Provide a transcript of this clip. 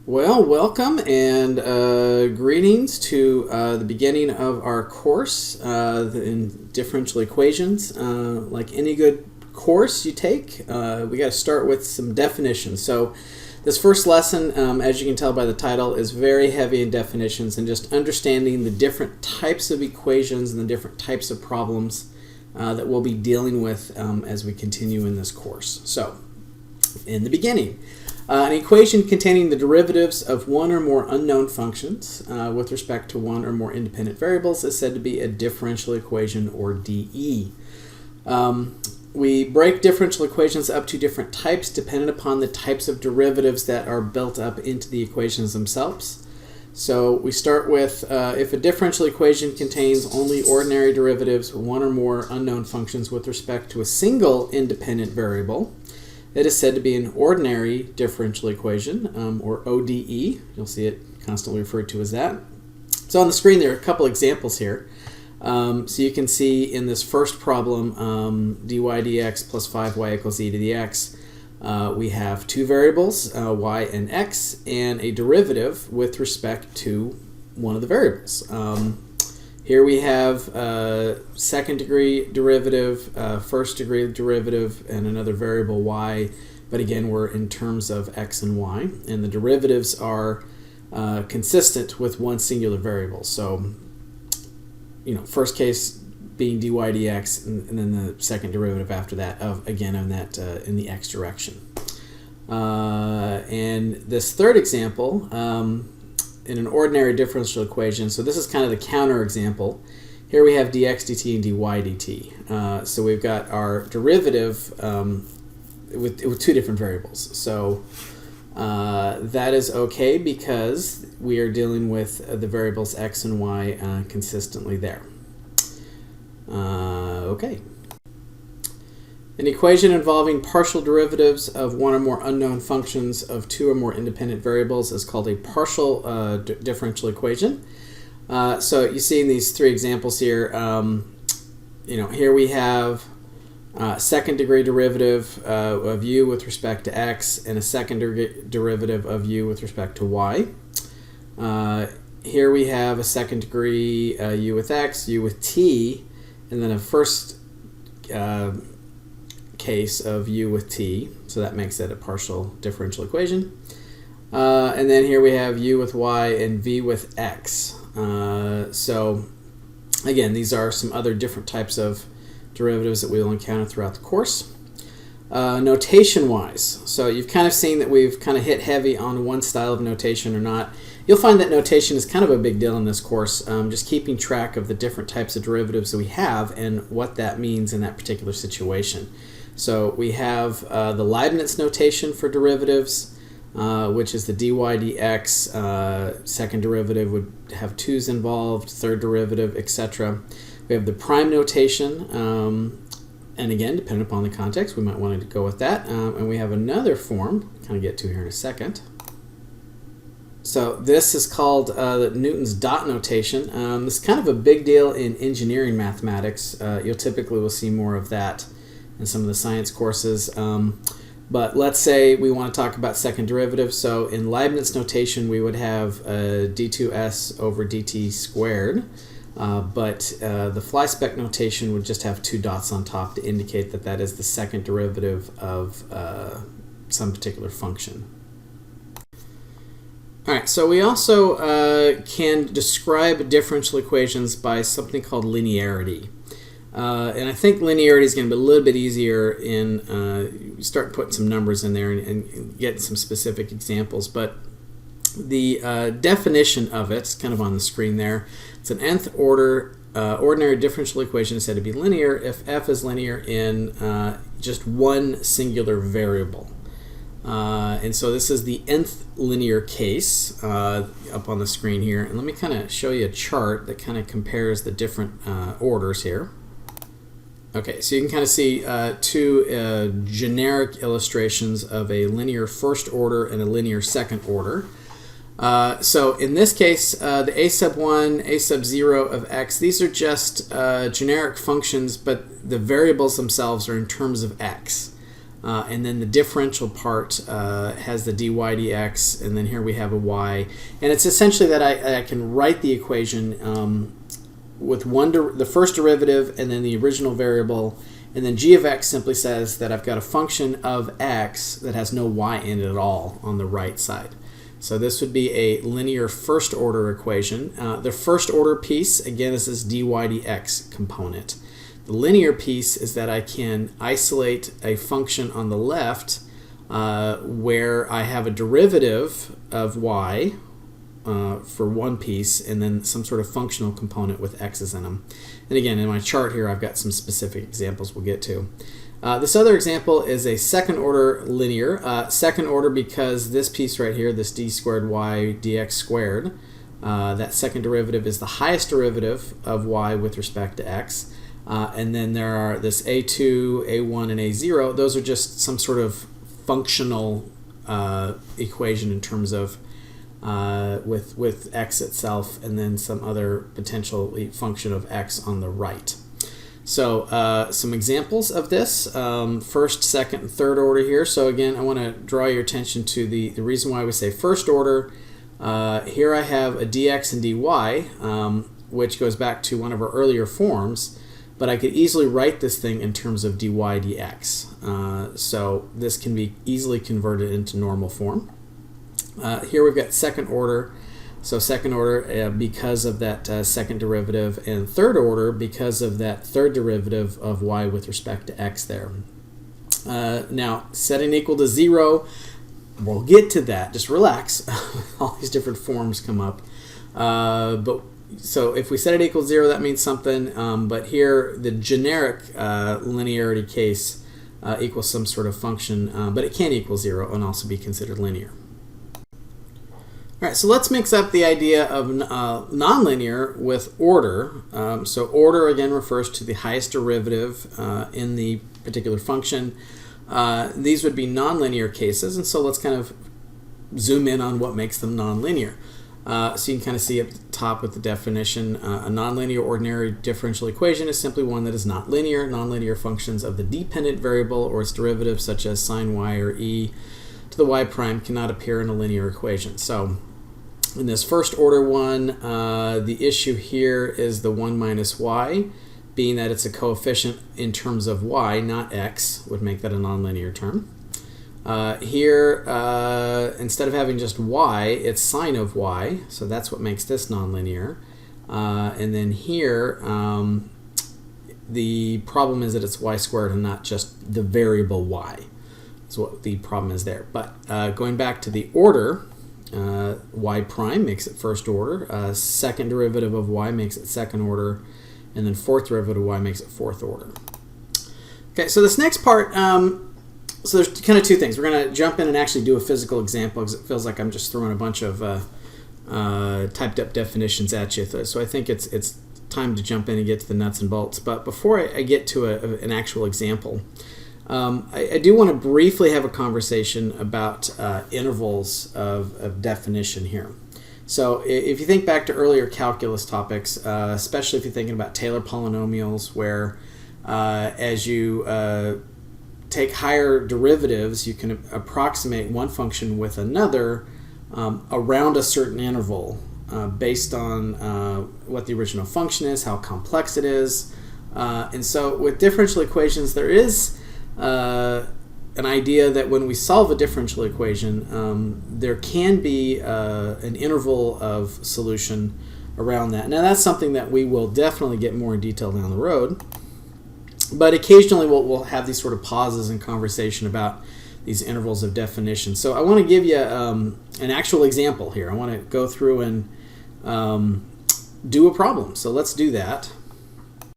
Well, welcome and greetings to the beginning of our course in differential equations. Like any good course you take, we got to start with some definitions. So this first lesson, as you can tell by the title, is very heavy in definitions and just understanding the different types of equations and the different types of problems that we'll be dealing with as we continue in this course. So, in the beginning, an equation containing the derivatives of one or more unknown functions with respect to one or more independent variables is said to be a differential equation, or DE. We break differential equations up to different types depending upon the types of derivatives that are built up into the equations themselves. So we start with if a differential equation contains only ordinary derivatives, one or more unknown functions with respect to a single independent variable, it is said to be an ordinary differential equation, or ODE. You'll see it constantly referred to as that. So on the screen there are a couple examples here. So you can see in this first problem, dy dx plus 5y equals e to the x, we have two variables, y and x, and a derivative with respect to one of the variables. Here we have second degree derivative, first degree derivative, and another variable y, but again we're in terms of x and y, and the derivatives are consistent with one singular variable. So, first case being dy dx, and then the second derivative after that of, again, on that in the x direction. And this third example, in an ordinary differential equation, so this is kind of the counter example. Here we have dx dt and dy dt. So we've got our derivative with two different variables. So that is okay because we are dealing with the variables x and y consistently there. Okay. An equation involving partial derivatives of one or more unknown functions of two or more independent variables is called a partial differential equation. So you see in these three examples here, here we have second degree derivative of u with respect to x and a second derivative of u with respect to y. Here we have a second degree u with x, u with t, and then a first case of u with t, so that makes it a partial differential equation. And then here we have u with y and v with x. So again, these are some other different types of derivatives that we will encounter throughout the course. Notation wise, so you've kind of seen that we've kind of hit heavy on one style of notation or not. You'll find that notation is kind of a big deal in this course, just keeping track of the different types of derivatives that we have and what that means in that particular situation. So we have the Leibniz notation for derivatives, which is the dy dx. Second derivative would have 2's involved, third derivative, etc. We have the prime notation, and again, depending upon the context, we might want to go with that. And we have another form, kind of get to here in a second. So this is called Newton's dot notation. This is kind of a big deal in engineering mathematics. You'll typically will see more of that in some of the science courses. But let's say we want to talk about second derivative. So in Leibniz notation, we would have d2s over dt squared. But the fly-spec notation would just have two dots on top to indicate that that is the second derivative of some particular function. All right, so we also can describe differential equations by something called linearity. And I think linearity is going to be a little bit easier in start putting some numbers in there and get some specific examples. But the definition of it is kind of on the screen there. It's an nth order ordinary differential equation is said to be linear if f is linear in just one singular variable. And so this is the nth linear case up on the screen here. And let me kind of show you a chart that kind of compares the different orders here. Okay, so you can kind of see two generic illustrations of a linear first order and a linear second order. So in this case, the a sub 1, a sub 0 of x, these are just generic functions, but the variables themselves are in terms of x. And then the differential part has the dy dx, and then here we have a y. And it's essentially that I can write the equation with the first derivative and then the original variable, and then g of x simply says that I've got a function of x that has no y in it at all on the right side. So this would be a linear first order equation. The first order piece, again, is this dy dx component. The linear piece is that I can isolate a function on the left where I have a derivative of y for one piece, and then some sort of functional component with x's in them. And again, in my chart here, I've got some specific examples we'll get to. This other example is a second order linear. Second order because this piece right here, this d squared y dx squared, that second derivative is the highest derivative of y with respect to x. And then there are this a2, a1, and a0. Those are just some sort of functional equation in terms of with x itself, and then some other potential function of x on the right. So some examples of this, first, second, and third order here. So again, I want to draw your attention to the reason why we say first order. Here I have a dx and dy, which goes back to one of our earlier forms, but I could easily write this thing in terms of dy dx. So this can be easily converted into normal form. Here we've got second order. So second order because of that second derivative, and third order because of that third derivative of y with respect to x there. Now, setting equal to 0, we'll get to that. Just relax. All these different forms come up. So if we set it equal to 0, that means something. But here, the generic linearity case equals some sort of function, but it can equal 0 and also be considered linear. All right, so let's mix up the idea of nonlinear with order. So order, again, refers to the highest derivative in the particular function. These would be nonlinear cases, and so let's kind of zoom in on what makes them nonlinear. So you can kind of see up the top with the definition, a nonlinear ordinary differential equation is simply one that is not linear. Nonlinear functions of the dependent variable or its derivative, such as sine y or e to the y prime, cannot appear in a linear equation. So in this first order one, the issue here is the 1 minus y, being that it's a coefficient in terms of y, not x, would make that a nonlinear term. Here, instead of having just y, it's sine of y, so that's what makes this nonlinear. And then here, the problem is that it's y squared and not just the variable y. That's what the problem is there. But going back to the order, y prime makes it first order, second derivative of y makes it second order, and then fourth derivative of y makes it fourth order. Okay, so this next part, so there's kind of two things. We're going to jump in and actually do a physical example because it feels like I'm just throwing a bunch of typed up definitions at you. So I think it's time to jump in and get to the nuts and bolts. But before I get to an actual example, I do want to briefly have a conversation about intervals of definition here. So if you think back to earlier calculus topics, especially if you're thinking about Taylor polynomials, where as you take higher derivatives, you can approximate one function with another around a certain interval based on what the original function is, how complex it is. And so with differential equations, there is an idea that when we solve a differential equation, there can be an interval of solution around that. Now that's something that we will definitely get more in detail down the road. But occasionally we'll have these sort of pauses in conversation about these intervals of definition. So I want to give you an actual example here. I want to go through and do a problem. So let's do that.